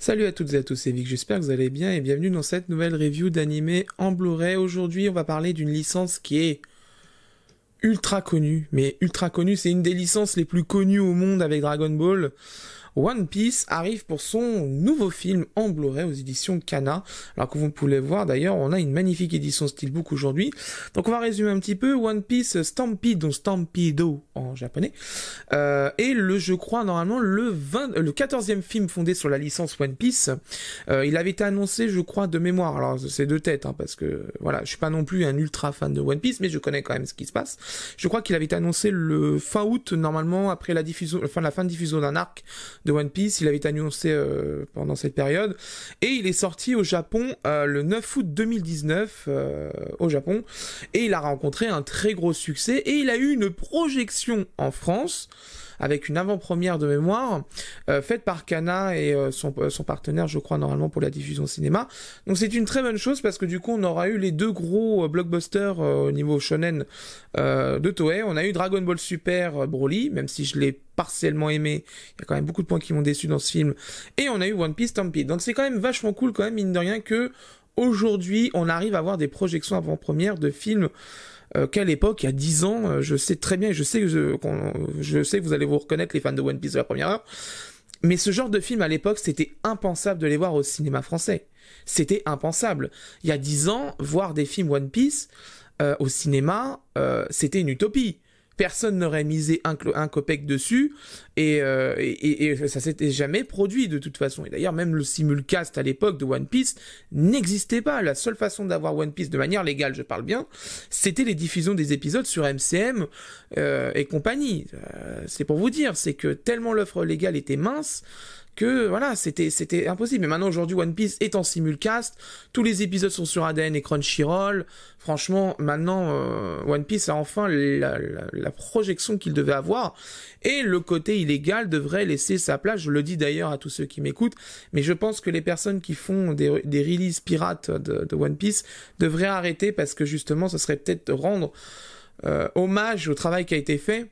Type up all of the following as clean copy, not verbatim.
Salut à toutes et à tous, c'est Vic, j'espère que vous allez bien et bienvenue dans cette nouvelle review d'animé en Blu-ray. Aujourd'hui, on va parler d'une licence qui est ultra connue, mais ultra connue, c'est une des licences les plus connues au monde avec Dragon Ball. One Piece arrive pour son nouveau film en Blu-ray aux éditions Kana. Alors que vous pouvez voir d'ailleurs, on a une magnifique édition Steelbook aujourd'hui. Donc on va résumer un petit peu. One Piece Stampede, donc Stampedo en japonais, et je crois normalement le 14e film fondé sur la licence One Piece. Il avait été annoncé, je crois, de mémoire. Alors c'est de tête, hein, parce que voilà, je suis pas non plus un ultra fan de One Piece, mais je connais quand même ce qui se passe. Je crois qu'il avait été annoncé le fin août normalement après la fin de diffusion d'un arc de One Piece. Il avait été annoncé pendant cette période et il est sorti au Japon le 9 août 2019 au Japon, et il a rencontré un très gros succès et il a eu une projection en France avec une avant-première de mémoire faite par Kana et son partenaire, je crois, normalement pour la diffusion cinéma. Donc c'est une très bonne chose parce que du coup on aura eu les deux gros blockbusters au niveau shonen de Toei. On a eu Dragon Ball Super Broly, même si je l'ai partiellement aimé, il y a quand même beaucoup de points qui m'ont déçu dans ce film, et on a eu One Piece Stampede. Donc c'est quand même vachement cool quand même, mine de rien, que aujourd'hui on arrive à avoir des projections avant-première de films qu'à l'époque, il y a 10 ans, je sais très bien, je sais que vous allez vous reconnaître, les fans de One Piece de la première heure, mais ce genre de film à l'époque, c'était impensable de les voir au cinéma français. C'était impensable. Il y a 10 ans, voir des films One Piece au cinéma, c'était une utopie. Personne n'aurait misé un copec dessus, et ça s'était jamais produit de toute façon. Et d'ailleurs, même le simulcast à l'époque de One Piece n'existait pas. La seule façon d'avoir One Piece de manière légale, je parle bien, c'était les diffusions des épisodes sur MCM et compagnie. C'est pour vous dire, c'est que tellement l'offre légale était mince, que voilà, c'était impossible. Mais maintenant, aujourd'hui, One Piece est en simulcast, tous les épisodes sont sur ADN et Crunchyroll. Franchement, maintenant, One Piece a enfin la projection qu'il devait avoir, et le côté illégal devrait laisser sa place. Je le dis d'ailleurs à tous ceux qui m'écoutent, mais je pense que les personnes qui font des releases pirates de One Piece devraient arrêter, parce que justement, ce serait peut-être rendre hommage au travail qui a été fait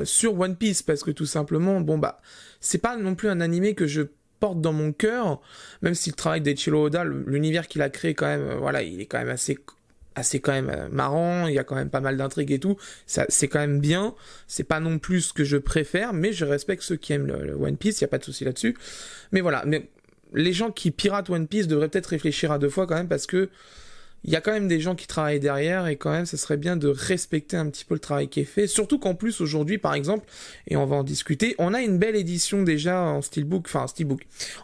sur One Piece, parce que tout simplement, bon bah, c'est pas non plus un animé que je porte dans mon cœur, même si le travail d'Eiichiro Oda, l'univers qu'il a créé quand même, voilà, il est quand même assez quand même marrant, il y a quand même pas mal d'intrigues et tout, c'est quand même bien, c'est pas non plus ce que je préfère, mais je respecte ceux qui aiment le One Piece, il y a pas de souci là-dessus, mais voilà, mais les gens qui piratent One Piece devraient peut-être réfléchir à deux fois quand même, parce que il y a quand même des gens qui travaillent derrière, et quand même, ce serait bien de respecter un petit peu le travail qui est fait. Surtout qu'en plus, aujourd'hui, par exemple, et on va en discuter, on a une belle édition déjà en steelbook,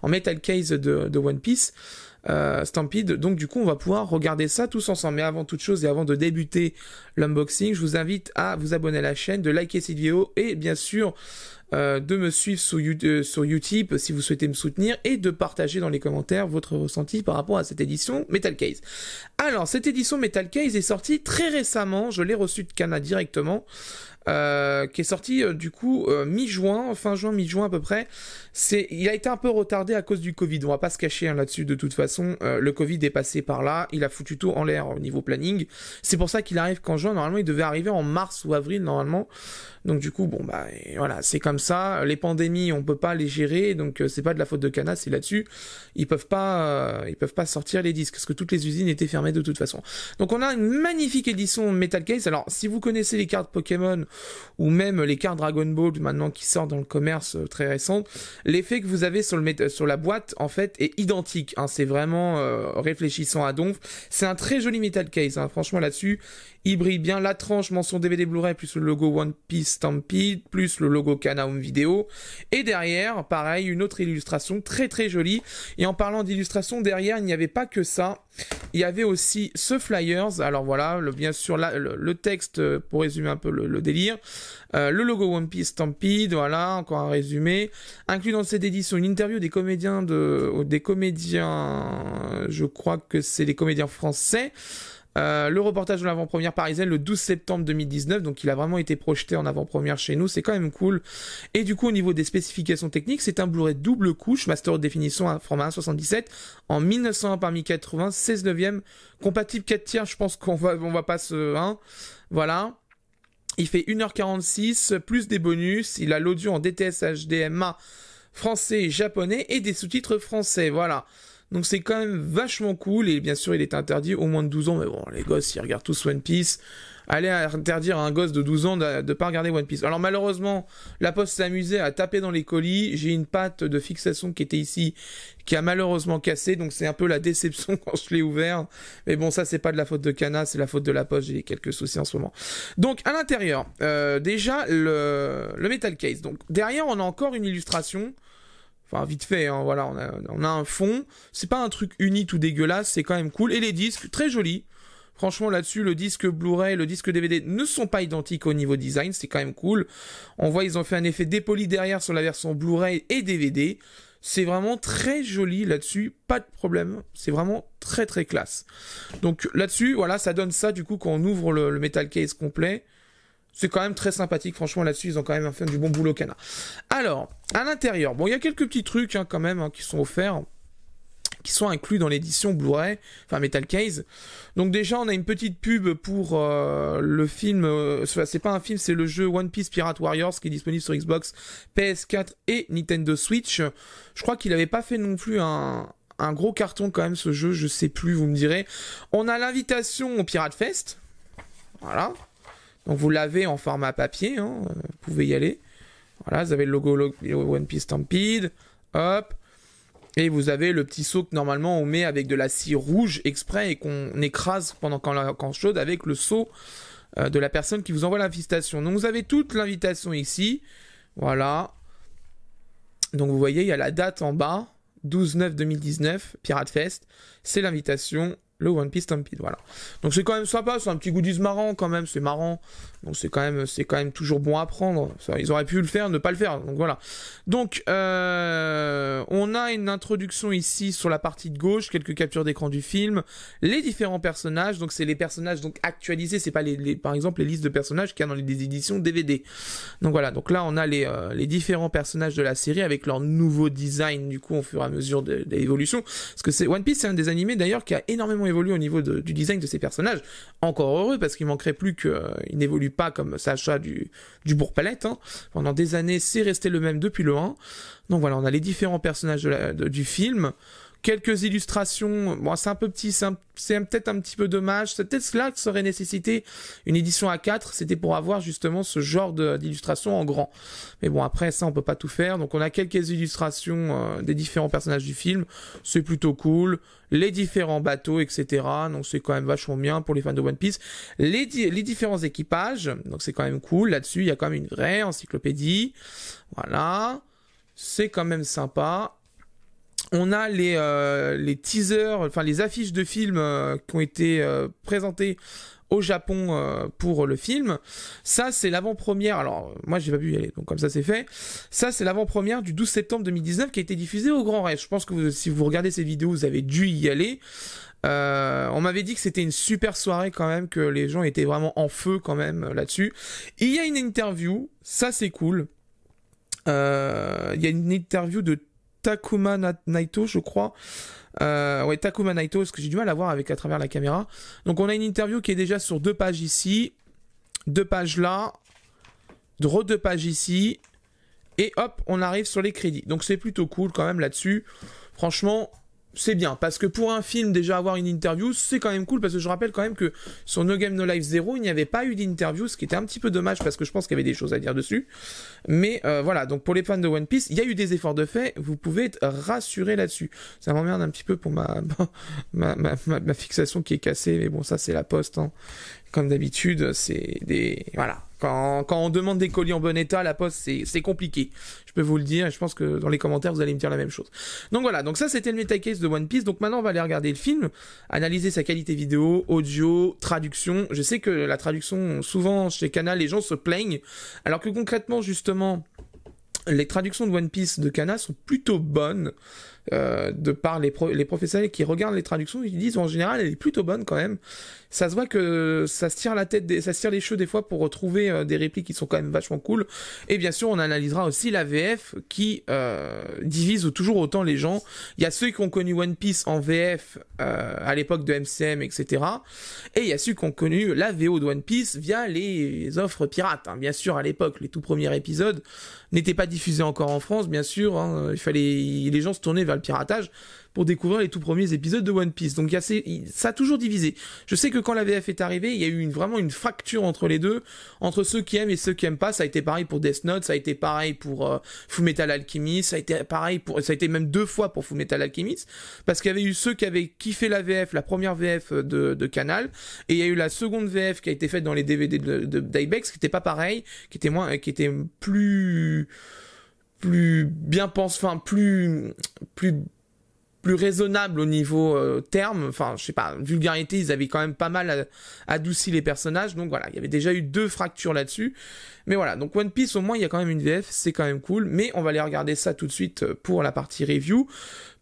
en metal case de One Piece, Stampede. Donc du coup, on va pouvoir regarder ça tous ensemble. Mais avant toute chose et avant de débuter l'unboxing, je vous invite à vous abonner à la chaîne, de liker cette vidéo, et bien sûr de me suivre sur YouTube si vous souhaitez me soutenir, et de partager dans les commentaires votre ressenti par rapport à cette édition Metal Case. Alors, cette édition Metal Case est sortie très récemment, je l'ai reçue de Kana directement, qui est sorti du coup mi-juin, fin juin, mi-juin à peu près. Il a été un peu retardé à cause du Covid, on va pas se cacher hein, là-dessus de toute façon, le Covid est passé par là, il a foutu tout en l'air au niveau planning, c'est pour ça qu'il arrive qu'en juin, normalement il devait arriver en mars ou avril normalement, donc du coup bon bah voilà, c'est comme ça, les pandémies on peut pas les gérer, donc c'est pas de la faute de Kana, c'est là-dessus, ils peuvent pas sortir les disques, parce que toutes les usines étaient fermées de toute façon. Donc on a une magnifique édition Metal Case. Alors si vous connaissez les cartes Pokémon, ou même les cartes Dragon Ball maintenant qui sortent dans le commerce très récentes, l'effet que vous avez sur la boîte en fait est identique, hein, c'est vraiment réfléchissant à donf, c'est un très joli Metal Case, hein, franchement là-dessus, il brille bien, la tranche mention DVD Blu-ray plus le logo One Piece Stampede, plus le logo Kana Home Video, et derrière, pareil, une autre illustration très très jolie. Et en parlant d'illustration, derrière, il n'y avait pas que ça, il y avait aussi ce flyers, alors voilà, bien sûr le texte pour résumer un peu le délire, le logo One Piece Stampede, voilà, encore un résumé, inclus dans cette édition une interview des comédiens, je crois que c'est les comédiens français, le reportage de l'avant-première parisienne le 12 septembre 2019, donc il a vraiment été projeté en avant-première chez nous, c'est quand même cool. Et du coup au niveau des spécifications techniques, c'est un Blu-ray double couche, master haute définition à format 1.77 en 1901 par 1080, 16 neuvième, compatible 4 tiers, je pense qu'on va pas se... Hein, voilà. Il fait 1h46, plus des bonus, il a l'audio en DTS HDMA français et japonais et des sous-titres français, voilà. Donc c'est quand même vachement cool, et bien sûr il est interdit aux moins de 12 ans, mais bon, les gosses ils regardent tous One Piece. Allez interdire à un gosse de 12 ans de pas regarder One Piece. Alors malheureusement, la Poste s'est amusée à taper dans les colis, j'ai une patte de fixation qui était ici, qui a malheureusement cassé, donc c'est un peu la déception quand je l'ai ouvert. Mais bon, ça c'est pas de la faute de Kana, c'est la faute de la Poste, j'ai quelques soucis en ce moment. Donc à l'intérieur, déjà le metal case. Donc derrière on a encore une illustration. Enfin, vite fait, hein, voilà, on a un fond. C'est pas un truc uni tout dégueulasse, c'est quand même cool. Et les disques, très jolis. Franchement, là-dessus, le disque Blu-ray, le disque DVD ne sont pas identiques au niveau design, c'est quand même cool. On voit, ils ont fait un effet dépoli derrière sur la version Blu-ray et DVD. C'est vraiment très joli là-dessus, pas de problème. C'est vraiment très très classe. Donc là-dessus, voilà, ça donne ça du coup quand on ouvre le metal case complet. C'est quand même très sympathique, franchement là-dessus ils ont quand même fait du bon boulot Kana. Alors, à l'intérieur, bon il y a quelques petits trucs quand même qui sont offerts, qui sont inclus dans l'édition Blu-ray, enfin Metal Case. Donc déjà on a une petite pub pour le film, c'est pas un film, c'est le jeu One Piece Pirate Warriors qui est disponible sur Xbox, PS4 et Nintendo Switch. Je crois qu'il avait pas fait non plus un gros carton quand même ce jeu, je sais plus, vous me direz. On a l'invitation au Pirate Fest, voilà. Donc vous l'avez en format papier, hein, vous pouvez y aller. Voilà, vous avez le logo One Piece Stampede, hop. Et vous avez le petit seau que normalement on met avec de la scie rouge exprès et qu'on écrase pendant quand chaude avec le seau de la personne qui vous envoie l'invitation. Donc vous avez toute l'invitation ici, voilà. Donc vous voyez, il y a la date en bas, 12/9/2019, Pirate Fest, c'est l'invitation. Le One Piece Stampede, voilà. Donc c'est quand même sympa, c'est un petit goodies marrant quand même, c'est marrant. Donc c'est quand même toujours bon à prendre. Ça, ils auraient pu le faire, ne pas le faire. Donc voilà. Donc on a une introduction ici sur la partie de gauche, quelques captures d'écran du film, les différents personnages. Donc c'est les personnages donc actualisés, c'est pas par exemple les listes de personnages qu'il y a dans les éditions DVD. Donc voilà. Donc là on a les différents personnages de la série avec leur nouveau design du coup au fur et à mesure de l'évolution. Parce que c'est One Piece, c'est un des animés d'ailleurs qui a énormément évolue au niveau du design de ces personnages. Encore heureux, parce qu'il manquerait plus qu'ils n'évoluent pas comme Sacha du Bourg-Palette. Hein. Pendant des années, c'est resté le même depuis le 1. Donc voilà, on a les différents personnages du film. Quelques illustrations, bon c'est un peu petit, c'est peut-être un petit peu dommage, c'est peut-être là que ça aurait nécessité une édition A4, c'était pour avoir justement ce genre d'illustration en grand. Mais bon après ça on peut pas tout faire, donc on a quelques illustrations des différents personnages du film, c'est plutôt cool, les différents bateaux etc, donc c'est quand même vachement bien pour les fans de One Piece, les différents équipages, donc c'est quand même cool, là-dessus il y a quand même une vraie encyclopédie, voilà, c'est quand même sympa. On a les teasers, enfin les affiches de films qui ont été présentées au Japon pour le film. Ça, c'est l'avant-première. Alors, moi, j'ai pas pu y aller, donc comme ça, c'est fait. Ça, c'est l'avant-première du 12 septembre 2019 qui a été diffusée au Grand Rex. Je pense que si vous regardez ces vidéos, vous avez dû y aller. On m'avait dit que c'était une super soirée quand même, que les gens étaient vraiment en feu quand même là-dessus. Il y a une interview, ça c'est cool. Il y a une interview de Takuma Naito, je crois. Ouais, Takuma Naito, parce que j'ai du mal à voir à travers la caméra. Donc on a une interview qui est déjà sur 2 pages ici, 2 pages là, 2 pages ici, et hop, on arrive sur les crédits. Donc c'est plutôt cool quand même là-dessus. Franchement, c'est bien, parce que pour un film, déjà avoir une interview, c'est quand même cool, parce que je rappelle quand même que sur No Game No Life 0, il n'y avait pas eu d'interview, ce qui était un petit peu dommage, parce que je pense qu'il y avait des choses à dire dessus. Mais voilà, donc pour les fans de One Piece, il y a eu des efforts de fait, vous pouvez être rassurés là-dessus. Ça m'emmerde un petit peu pour ma fixation qui est cassée, mais bon, ça c'est la poste, hein. Comme d'habitude, c'est des... Voilà. Quand on demande des colis en bon état, la poste, c'est compliqué. Je peux vous le dire, et je pense que dans les commentaires, vous allez me dire la même chose. Donc voilà, donc ça, c'était le Metacase de One Piece. Donc maintenant, on va aller regarder le film, analyser sa qualité vidéo, audio, traduction. Je sais que la traduction, souvent, chez Kana, les gens se plaignent, alors que concrètement, justement, les traductions de One Piece de Kana sont plutôt bonnes. De par les professionnels qui regardent les traductions, ils disent en général elle est plutôt bonne quand même. ça se voit que ça se tire la tête, ça se tire les cheveux des fois pour retrouver des répliques qui sont quand même vachement cool. Et bien sûr, on analysera aussi la VF qui divise toujours autant les gens. Il y a ceux qui ont connu One Piece en VF à l'époque de MCM, etc. Et il y a ceux qui ont connu la VO de One Piece via les offres pirates. Hein. Bien sûr, à l'époque, les tout premiers épisodes n'étaient pas diffusés encore en France, bien sûr. Hein. Les gens se tournaient vers le piratage pour découvrir les tout premiers épisodes de One Piece. Donc ça a toujours divisé. Je sais que quand la VF est arrivée, il y a eu vraiment une fracture entre les deux, entre ceux qui aiment et ceux qui aiment pas. Ça a été pareil pour Death Note, ça a été pareil pour Fullmetal Alchemist, ça a été même 2 fois pour Fullmetal Alchemist, parce qu'il y avait eu ceux qui avaient kiffé la VF, la première VF de Canal, et il y a eu la seconde VF qui a été faite dans les DVD d'Ibex, qui était pas pareil, qui était plus bien pensé, enfin plus raisonnable au niveau terme, enfin je sais pas, vulgarité, ils avaient quand même pas mal adouci les personnages, donc voilà, il y avait déjà eu 2 fractures là-dessus, mais voilà, donc One Piece au moins il y a quand même une VF, c'est quand même cool, mais on va aller regarder ça tout de suite pour la partie review.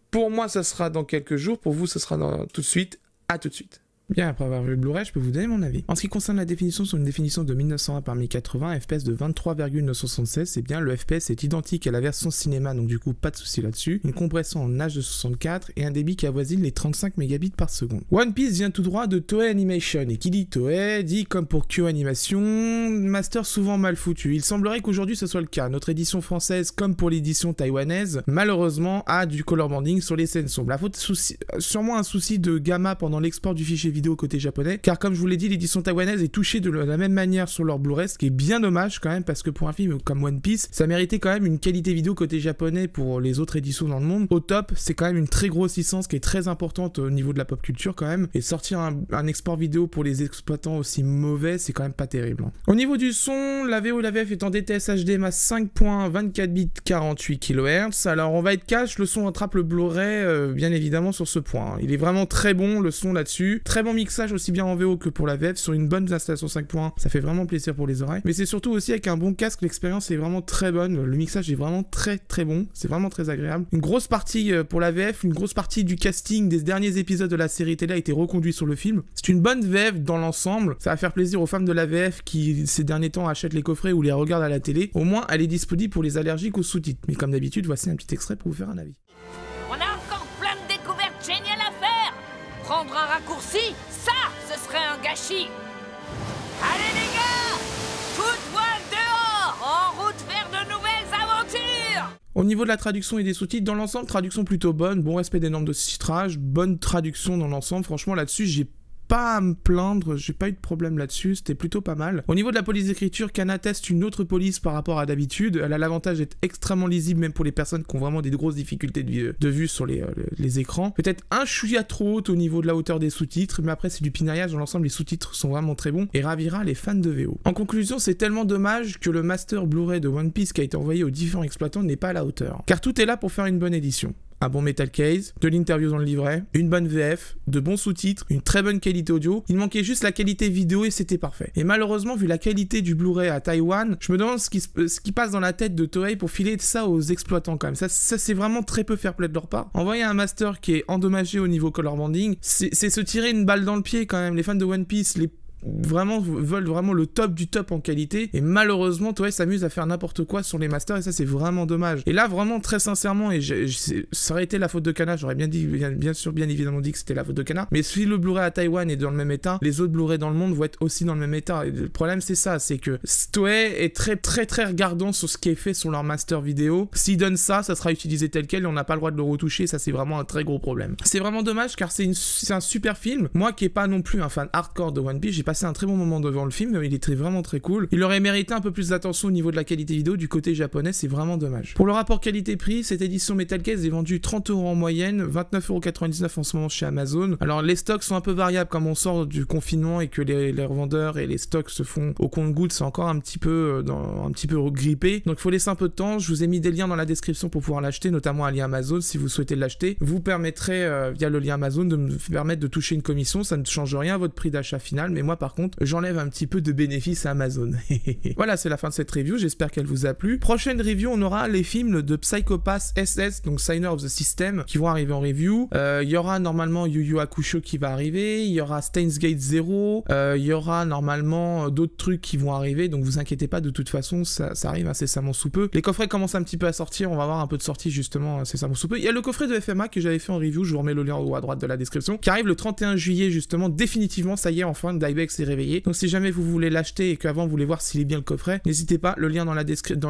Pour moi ça sera dans quelques jours, pour vous ça sera tout de suite, à tout de suite. Bien, après avoir vu le Blu-ray, je peux vous donner mon avis. En ce qui concerne la définition, sur une définition de 1901 par 1080, FPS de 23,976, c'est bien, le FPS est identique à la version cinéma, donc du coup, pas de souci là-dessus. Une compression en H264 et un débit qui avoisine les 35 mégabits par seconde. One Piece vient tout droit de Toei Animation, et qui dit Toei, dit comme pour Kyo Animation, master souvent mal foutu. Il semblerait qu'aujourd'hui ce soit le cas. Notre édition française, comme pour l'édition taïwanaise, malheureusement, a du color banding sur les scènes sombres. La faute, sûrement un souci de gamma pendant l'export du fichier vidéo côté japonais, car comme je vous l'ai dit, l'édition taïwanaise est touchée de la même manière sur leur Blu-ray, ce qui est bien dommage quand même, parce que pour un film comme One Piece, ça méritait quand même une qualité vidéo côté japonais pour les autres éditions dans le monde. Au top, c'est quand même une très grosse licence qui est très importante au niveau de la pop culture quand même, et sortir un export vidéo pour les exploitants aussi mauvais, c'est quand même pas terrible. Hein. Au niveau du son, la VO et la VF est en DTS HDMI 5.24 bits 48 kHz, alors on va être cash, le son rattrape le Blu-ray bien évidemment sur ce point. Hein. Il est vraiment très bon le son là-dessus, très bon mixage aussi bien en VO que pour la VF sur une bonne installation 5.1, ça fait vraiment plaisir pour les oreilles, mais c'est surtout aussi avec un bon casque, l'expérience est vraiment très bonne, le mixage est vraiment très bon, c'est vraiment très agréable. Une grosse partie pour la VF, une grosse partie du casting des derniers épisodes de la série télé a été reconduit sur le film. C'est une bonne VF dans l'ensemble, ça va faire plaisir aux fans de la VF qui ces derniers temps achètent les coffrets ou les regardent à la télé, au moins elle est disponible pour les allergiques aux sous-titres, mais comme d'habitude voici un petit extrait pour vous faire un avis. On a encore plein de découvertes géniales à faire. Prendre un raccourci, ça, ce serait un gâchis. Allez les gars, toute voile dehors, en route vers de nouvelles aventures. Au niveau de la traduction et des sous-titres, dans l'ensemble, traduction plutôt bonne, bon respect des normes de titrage, bonne traduction dans l'ensemble, franchement là-dessus j'ai pas à me plaindre, j'ai pas eu de problème là-dessus, c'était plutôt pas mal. Au niveau de la police d'écriture, Kana teste une autre police par rapport à d'habitude, elle a l'avantage d'être extrêmement lisible même pour les personnes qui ont vraiment des grosses difficultés de vue sur les écrans. Peut-être un chouïa trop haute au niveau de la hauteur des sous-titres, mais après c'est du pinaillage, dans l'ensemble les sous-titres sont vraiment très bons et ravira les fans de VO. En conclusion, c'est tellement dommage que le master Blu-ray de One Piece qui a été envoyé aux différents exploitants n'est pas à la hauteur. Car tout est là pour faire une bonne édition. Un bon metal case, de l'interview dans le livret, une bonne VF, de bons sous-titres, une très bonne qualité audio. Il manquait juste la qualité vidéo et c'était parfait. Et malheureusement, vu la qualité du Blu-ray à Taïwan, je me demande ce qui passe dans la tête de Toei pour filer ça aux exploitants quand même. Ça c'est vraiment très peu fair play de leur part. Envoyer un master qui est endommagé au niveau color banding, c'est se tirer une balle dans le pied quand même. Les fans de One Piece, veulent vraiment le top du top en qualité et malheureusement Toei s'amuse à faire n'importe quoi sur les masters et ça c'est vraiment dommage. Et là vraiment très sincèrement, et ça aurait été la faute de Kana, j'aurais bien évidemment dit que c'était la faute de Kana, mais si le Blu-ray à Taïwan est dans le même état, les autres Blu-ray dans le monde vont être aussi dans le même état. Et le problème c'est ça, c'est que Toei est très regardant sur ce qui est fait sur leur master vidéo. S'ils donnent ça sera utilisé tel quel et on n'a pas le droit de le retoucher, ça c'est vraiment un très gros problème. C'est vraiment dommage car c'est un super film. Moi qui est pas non plus un fan hardcore de One Piece, j'ai passé un très bon moment devant le film, il était vraiment très cool. Il aurait mérité un peu plus d'attention au niveau de la qualité vidéo du côté japonais, c'est vraiment dommage. Pour le rapport qualité-prix, cette édition Metal Case est vendue 30 € en moyenne, 29,99 € en ce moment chez Amazon. Alors les stocks sont un peu variables comme on sort du confinement et que les revendeurs et les stocks se font au compte-gouttes, c'est encore un petit peu grippé. Donc il faut laisser un peu de temps, je vous ai mis des liens dans la description pour pouvoir l'acheter, notamment un lien Amazon si vous souhaitez l'acheter. Vous permettrez via le lien Amazon de me permettre de toucher une commission, ça ne change rien à votre prix d'achat final, mais moi par contre, j'enlève un petit peu de bénéfices à Amazon. Voilà, c'est la fin de cette review, j'espère qu'elle vous a plu. Prochaine review, on aura les films de Psycho-Pass SS, donc Signer of the System, qui vont arriver en review. Il y aura normalement Yu Yu Hakusho qui va arriver, il y aura Steins Gate 0, il y aura normalement d'autres trucs qui vont arriver, donc vous inquiétez pas, de toute façon, ça arrive incessamment sous peu. Les coffrets commencent un petit peu à sortir, on va avoir un peu de sortie justement incessamment sous peu. Il y a le coffret de FMA que j'avais fait en review, je vous remets le lien en haut à droite de la description, qui arrive le 31 juillet justement, définitivement, ça y est, enfin, Dybex est réveillé. Donc si jamais vous voulez l'acheter et qu'avant vous voulez voir s'il est bien le coffret, n'hésitez pas, le lien dans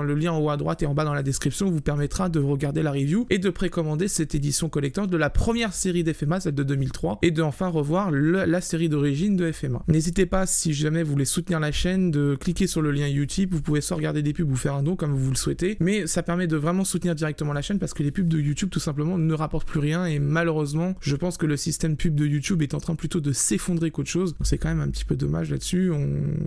le lien en haut à droite et en bas dans la description vous permettra de regarder la review et de précommander cette édition collector de la première série d'FMA, celle de 2003, et de enfin revoir la série d'origine de FMA. N'hésitez pas, si jamais vous voulez soutenir la chaîne, de cliquer sur le lien Utip, vous pouvez soit regarder des pubs ou faire un don comme vous le souhaitez, mais ça permet de vraiment soutenir directement la chaîne parce que les pubs de YouTube tout simplement ne rapportent plus rien et malheureusement je pense que le système pub de YouTube est en train plutôt de s'effondrer qu'autre chose, donc c'est quand même un petit peu dommage là-dessus,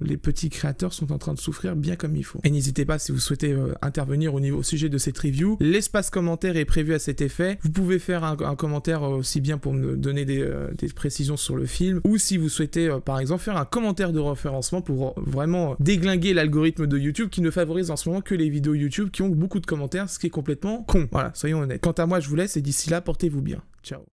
les petits créateurs sont en train de souffrir bien comme il faut. Et n'hésitez pas, si vous souhaitez intervenir au sujet de cette review, l'espace commentaire est prévu à cet effet, vous pouvez faire un commentaire aussi bien pour me donner des précisions sur le film, ou si vous souhaitez par exemple faire un commentaire de référencement pour vraiment déglinguer l'algorithme de YouTube qui ne favorise en ce moment que les vidéos YouTube qui ont beaucoup de commentaires, ce qui est complètement con. Voilà, soyons honnêtes. Quant à moi, je vous laisse et d'ici là, portez-vous bien. Ciao.